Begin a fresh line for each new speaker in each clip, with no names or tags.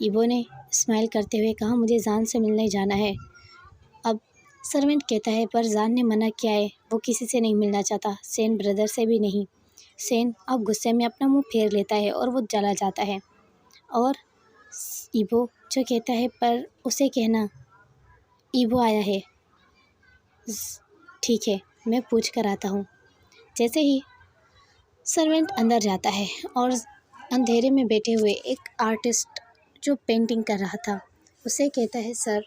Above نے smile کرتے ہوئے کہا مجھے زان سے ملنے جانا ہے۔ اب سرونٹ کہتا ہے پر زان نے منع کیا ہے، وہ کسی سے نہیں ملنا چاہتا، سین بردر سے بھی نہیں۔ سین اب غصے میں اپنا منہ پھیر لیتا ہے اور وہ چلا جاتا ہے، اور ایبو جو کہتا ہے پر اسے کہنا ایبو آیا ہے۔ ٹھیک ہے، میں پوچھ کر آتا ہوں۔ جیسے ہی سرونٹ اندر جاتا ہے اور اندھیرے میں بیٹھے ہوئے ایک آرٹسٹ جو پینٹنگ کر رہا تھا اسے کہتا ہے سر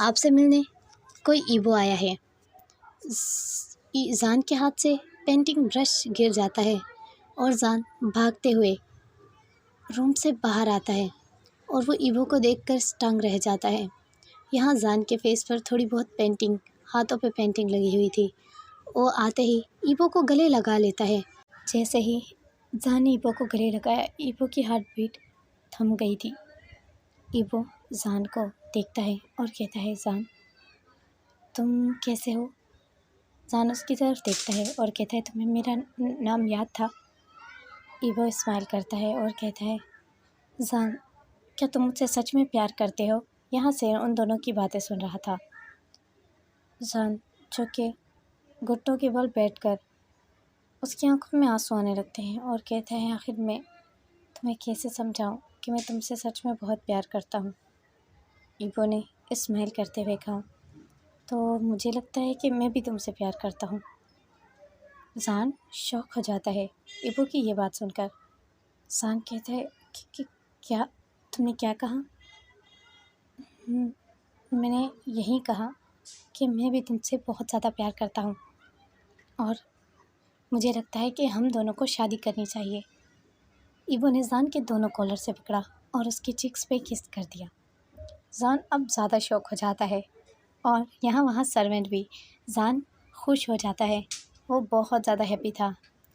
آپ سے ملنے کوئی ایبو آیا ہے۔ زان کے ہاتھ سے پینٹنگ برش گر جاتا ہے اور زان بھاگتے ہوئے روم سے باہر آتا ہے اور وہ ایبو کو دیکھ کر اسٹنگ رہ جاتا ہے۔ یہاں زان کے فیس پر تھوڑی بہت پینٹنگ، ہاتھوں پہ پینٹنگ لگی ہوئی تھی۔ وہ آتے ہی ایبو کو گلے لگا لیتا ہے۔ جیسے ہی زان نے ایبو کو گلے لگایا، ایبو کی ہارٹ بیٹ تھم گئی تھی۔ ایبو زان کو دیکھتا ہے اور کہتا ہے زان تم کیسے ہو؟ زان اس کی طرف دیکھتا ہے اور کہتا ہے تمہیں میرا نام یاد تھا؟ ایبو اسمائل کرتا ہے اور کہتا ہے زان کیا تم مجھ سے سچ میں پیار کرتے ہو؟ یہاں سے ان دونوں کی باتیں سن رہا تھا۔ زان جو کہ گھٹوں کے بل بیٹھ کر اس کی آنکھوں میں آنسو آنے لگتے ہیں اور کہتا ہے آخر میں تمہیں کیسے سمجھاؤں کہ میں تم سے سچ میں بہت پیار کرتا ہوں۔ ایبو نے اسمائل کرتے ہوئے کہا تو مجھے لگتا ہے کہ میں بھی تم سے پیار کرتا ہوں۔ زان شوق ہو جاتا ہے ایبو کی یہ بات سن کر۔ زان کہتا ہے کہ کیا تم نے کیا کہا؟ میں نے یہی کہا کہ میں بھی تم سے بہت زیادہ پیار کرتا ہوں اور مجھے لگتا ہے کہ ہم دونوں کو شادی کرنی چاہیے۔ ایبو نے زان کے دونوں کالر سے پکڑا اور اس کے چیکس پہ کس کر دیا۔ زان اب زیادہ شوق ہو جاتا ہے اور یہاں وہاں سرونٹ بھی۔ زان خوش ہو جاتا ہے، وہ بہت زیادہ ہیپی تھا،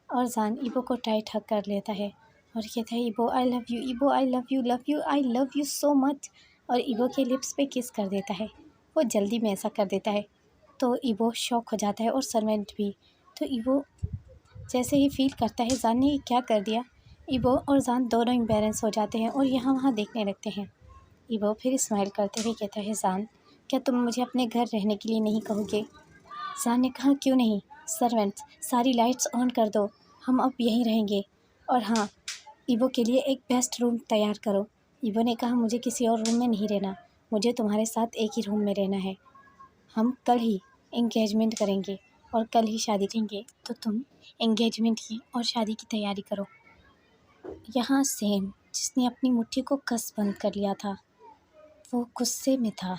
اور زان ایبو کو ٹائٹ ہگ کر لیتا ہے اور کہتا ہے ایبو آئی لو یو، ایبو I love you, love you, I love you so much, اور ایبو کے لپس پہ کس کر دیتا ہے۔ وہ جلدی میں ایسا کر دیتا ہے تو ایبو شوق ہو جاتا ہے اور سرونٹ بھی۔ تو ایبو جیسے ہی فیل کرتا ہے زان نے یہ کیا کر دیا، ایبو اور زان دونوں امبیرنس ہو جاتے ہیں اور یہاں وہاں دیکھنے لگتے ہیں۔ ایبو پھر اسمائل کرتے ہوئے کہتا ہے زان کیا تم مجھے اپنے گھر رہنے کے لیے نہیں کہو گے؟ زان نے کہا کیوں نہیں، سرونٹس ساری لائٹس آن کر دو، ہم اب یہیں رہیں گے، اور ہاں ایبو کے لیے ایک بیسٹ روم تیار کرو۔ ایبو نے کہا مجھے کسی اور روم میں نہیں رہنا، مجھے تمہارے ساتھ ایک ہی روم میں رہنا ہے، ہم کل ہی انگیجمنٹ کریں گے اور کل ہی شادی کریں گے، تو تم انگیجمنٹ کی اور شادی کی تیاری کرو۔ یہاں سین جس نے اپنی مٹھی کو کس بند کر لیا تھا وہ غصے میں تھا،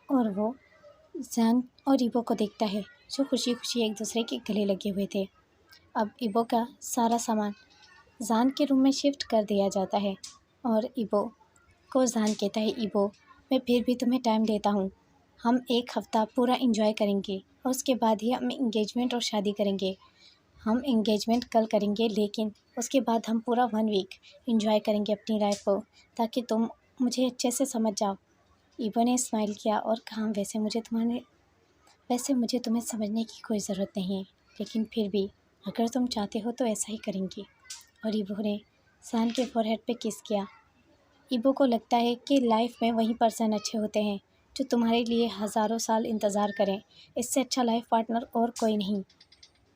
اور وہ زان اور ایبو کو دیکھتا ہے جو خوشی خوشی ایک دوسرے کے گلے لگے ہوئے تھے۔ اب ایبو کا سارا سامان زان کے روم میں شفٹ کر دیا جاتا ہے اور ایبو کو زان کہتا ہے ایبو میں پھر بھی تمہیں ٹائم دیتا ہوں، ہم ایک ہفتہ پورا انجوائے کریں گے اور اس کے بعد ہی ہم انگیجمنٹ اور شادی کریں گے۔ ہم انگیجمنٹ کل کریں گے لیکن اس کے بعد ہم پورا 1 ویک انجوائے کریں گے اپنی لائف کو، تاکہ تم مجھے اچھے سے سمجھ جاؤ۔ ایبو نے اسمائل کیا اور کہا ویسے مجھے تمہیں سمجھنے کی کوئی ضرورت نہیں ہے، لیکن پھر بھی اگر تم چاہتے ہو تو ایسا ہی کریں گے، اور ایبو نے زان کے فور ہیڈ پہ کس کیا۔ ایبو کو لگتا ہے کہ لائف میں وہی پرسن اچھے ہوتے ہیں جو تمہارے لیے ہزاروں سال انتظار کریں، اس سے اچھا لائف پارٹنر اور کوئی نہیں۔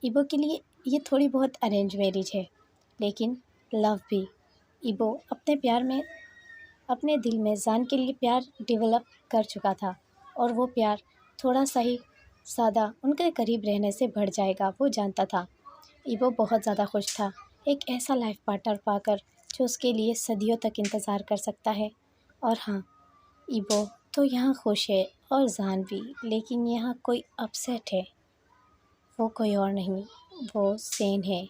ایبو کے لیے یہ تھوڑی بہت ارینج میرج ہے لیکن لو بھی۔ ایبو اپنے دل میں زان کے لیے پیار ڈیولپ کر چکا تھا، اور وہ پیار تھوڑا سا ہی زیادہ ان کے قریب رہنے سے بڑھ جائے گا، وہ جانتا تھا۔ ایبو بہت زیادہ خوش تھا ایک ایسا لائف پارٹنر پا کر جو اس کے لیے صدیوں تک انتظار کر سکتا ہے۔ اور ہاں ایبو تو یہاں خوش ہے اور زان بھی، لیکن یہاں کوئی اپسیٹ ہے، وہ کوئی اور نہیں، وہ سین ہے۔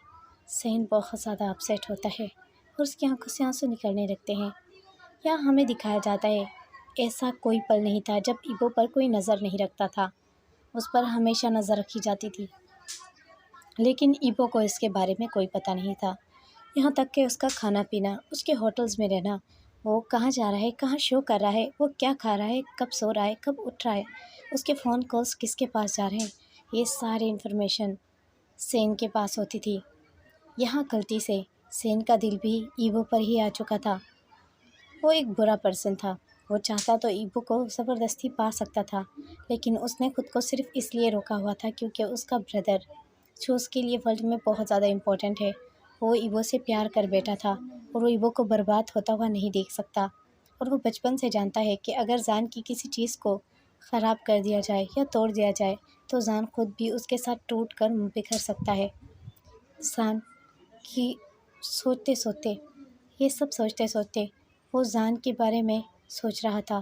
سین بہت زیادہ اپسیٹ ہوتا ہے اور اس کی آنکھوں سے آنسو نکلنے لگتے ہیں۔ یہاں ہمیں دکھایا جاتا ہے ایسا کوئی پل نہیں تھا جب ایبو پر کوئی نظر نہیں رکھتا تھا، اس پر ہمیشہ نظر رکھی جاتی تھی، لیکن ایبو کو اس کے بارے میں کوئی پتہ نہیں تھا، یہاں تک کہ اس کا کھانا پینا، اس کے ہوٹلز میں رہنا، وہ کہاں جا رہا ہے، کہاں شو کر رہا ہے، وہ کیا کھا رہا ہے، کب سو رہا ہے، کب اٹھ رہا ہے، اس کے فون کالز کس کے پاس جا رہے ہیں، یہ ساری انفارمیشن سین کے پاس ہوتی تھی۔ یہاں غلطی سے سین کا دل بھی ایبو پر ہی آ چکا تھا۔ وہ ایک برا پرسن تھا۔ وہ چاہتا تو ایبو کو زبردستی پا سکتا تھا، لیکن اس نے خود کو صرف اس لیے روکا ہوا تھا کیونکہ اس کا بردر جو اس کے لیے ورلڈ میں بہت زیادہ امپورٹنٹ ہے، وہ ایبو سے پیار کر بیٹھا تھا اور وہ ایبو کو برباد ہوتا ہوا نہیں دیکھ سکتا۔ اور وہ بچپن سے جانتا ہے کہ اگر زان کی کسی چیز کو خراب کر دیا جائے یا توڑ دیا جائے تو زان خود بھی اس کے ساتھ ٹوٹ کر بکھر سکتا ہے۔ زان کی یہ سب سوچتے سوچتے وہ زان کے بارے میں سوچ رہا تھا،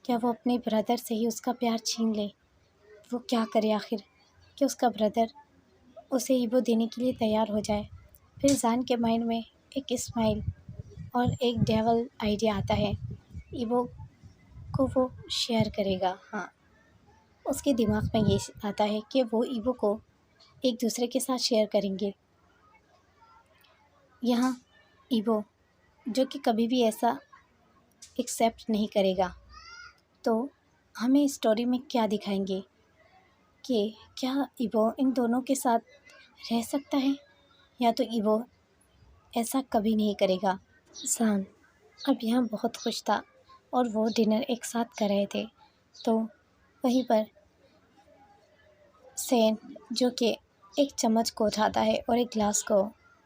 کیا وہ اپنے بردر سے ہی اس کا پیار چھین لے؟ وہ کیا کرے آخر کہ اس کا بردر اسے ایبو دینے کے لیے تیار ہو جائے۔ پھر زان کے مائنڈ میں ایک اسمائل اور ایک ڈیول آئیڈیا آتا ہے، ایبو کو وہ شیئر کرے گا۔ ہاں، اس کے دماغ میں یہ آتا ہے کہ وہ ایبو کو ایک دوسرے کے ساتھ شیئر کریں گے۔ یہاں ایبو جو کہ کبھی بھی ایسا ایکسیپٹ نہیں کرے گا، تو ہمیں اسٹوری میں کیا دکھائیں گے کہ کیا ایبو ان دونوں کے ساتھ رہ سکتا ہے یا تو ایبو ایسا کبھی نہیں کرے گا۔ زان اب یہاں بہت خوش تھا اور وہ ڈنر ایک ساتھ کر رہے تھے، تو وہیں پر سین جو کہ ایک چمچ کو اٹھاتا ہے اور ایک گلاس کو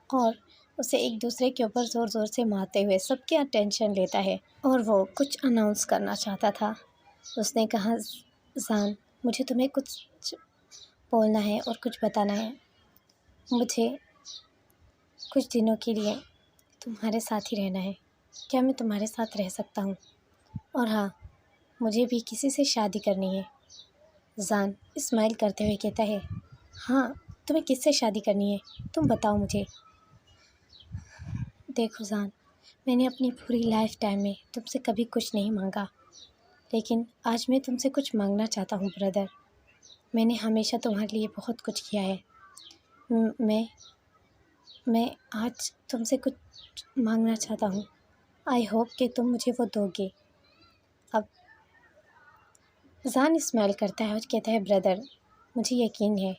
اور اسے ایک دوسرے کے اوپر زور زور سے مارتے ہوئے سب کی اٹینشن لیتا ہے اور وہ کچھ اناؤنس کرنا چاہتا تھا۔ اس نے کہا، زان مجھے تمہیں کچھ بولنا ہے اور کچھ بتانا ہے، مجھے کچھ دنوں کے لیے تمہارے ساتھ ہی رہنا ہے، کیا میں تمہارے ساتھ رہ سکتا ہوں؟ اور ہاں، مجھے بھی کسی سے شادی کرنی ہے۔ زان اسمائل کرتے ہوئے کہتا ہے، ہاں تمہیں کس سے شادی کرنی ہے، تم بتاؤ مجھے۔ دیکھو زان، میں نے اپنی پوری لائف ٹائم میں تم سے کبھی کچھ نہیں مانگا، لیکن آج میں تم سے کچھ مانگنا چاہتا ہوں بردر۔ میں نے ہمیشہ تمہارے لیے بہت کچھ کیا ہے، میں آج تم سے کچھ مانگنا چاہتا ہوں۔ آئی ہوپ کہ تم مجھے وہ دو گے۔ اب زان اسمائل کرتا ہے اور کہتا ہے، بردر مجھے یقین ہے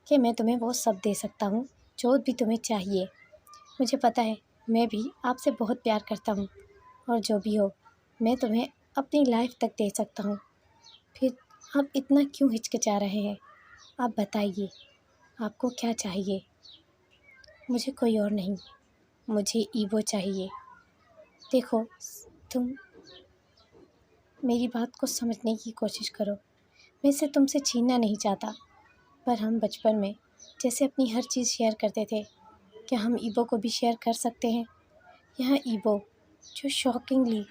کہ میں تمہیں وہ سب دے سکتا ہوں جو بھی تمہیں چاہیے۔ مجھے پتہ ہے میں بھی آپ سے بہت پیار کرتا ہوں اور جو بھی ہو میں تمہیں اپنی لائف تک دے سکتا ہوں۔ پھر آپ اتنا کیوں ہچکچا رہے ہیں؟ آپ بتائیے آپ کو کیا چاہیے؟ مجھے کوئی اور نہیں، مجھے ایبو چاہیے۔ دیکھو تم میری بات کو سمجھنے کی کوشش کرو، میں اسے تم سے چھیننا نہیں چاہتا، پر ہم بچپن میں جیسے اپنی ہر چیز شیئر کرتے تھے، کیا ہم ایبو کو بھی شیئر کر سکتے ہیں؟ یہاں ایبو جو شاکنگلی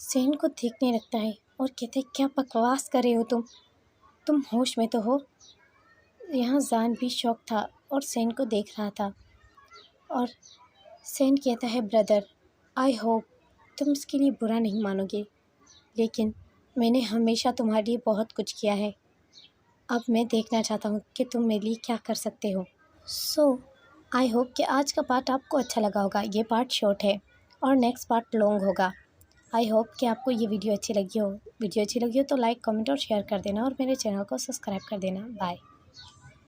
سین کو دیکھنے لگتا ہے اور کہتے ہیں، کیا بکواس کر رہے ہو تم ہوش میں تو ہو؟ یہاں زان بھی شوق تھا اور سین کو دیکھ رہا تھا، اور سین کہتا ہے، بردر آئی ہوپ تم اس کے لیے برا نہیں مانو گے، لیکن میں نے ہمیشہ تمہارے لیے بہت کچھ کیا ہے، اب میں دیکھنا چاہتا ہوں کہ تم میرے لیے کیا کر سکتے ہو۔ آئی ہوپ کہ آج کا پارٹ آپ کو اچھا لگا ہوگا۔ یہ پارٹ شارٹ ہے اور نیکسٹ پارٹ لانگ ہوگا۔ آئی ہوپ کہ آپ کو یہ ویڈیو اچھی لگی ہو تو لائک، کمنٹ اور شیئر کر دینا اور میرے چینل کو سبسکرائب کر دینا۔ بائے۔